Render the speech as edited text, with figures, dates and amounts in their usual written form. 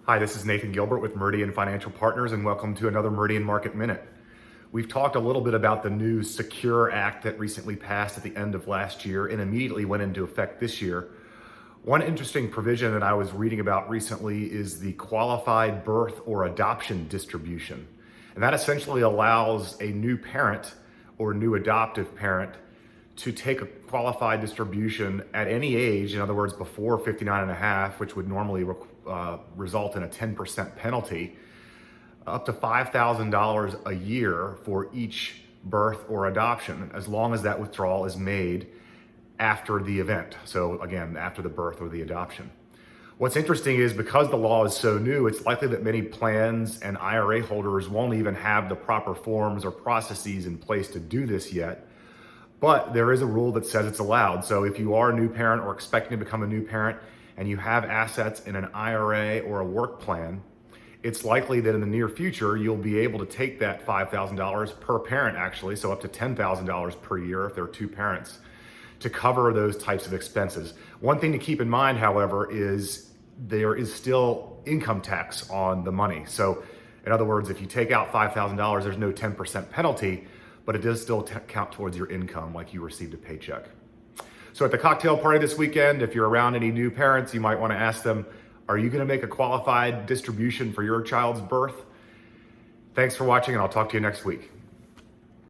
Hi, this is Nathan Gilbert with Meridian Financial Partners, and welcome to another Meridian Market Minute. We've talked a little bit about the new Secure Act that recently passed at the end of last year and immediately went into effect this year. One interesting provision that I was reading about recently is the qualified birth or adoption distribution. And that essentially allows a new parent or new adoptive parent to take a qualified distribution at any age, in other words, before 59 and a half, which would normally result in a 10% penalty, up to $5,000 a year for each birth or adoption, as long as that withdrawal is made after the event. So again, after the birth or the adoption. What's interesting is because the law is so new, it's likely that many plans and IRA holders won't even have the proper forms or processes in place to do this yet. But there is a rule that says it's allowed. So if you are a new parent or expecting to become a new parent and you have assets in an IRA or a work plan, it's likely that in the near future, you'll be able to take that $5,000 per parent actually, so up to $10,000 per year if there are two parents, to cover those types of expenses. One thing to keep in mind, however, is there is still income tax on the money. So in other words, if you take out $5,000, there's no 10% penalty, but it does still count towards your income like you received a paycheck. So at the cocktail party this weekend, if you're around any new parents, you might want to ask them, are you going to make a qualified distribution for your child's birth? Thanks for watching, and I'll talk to you next week.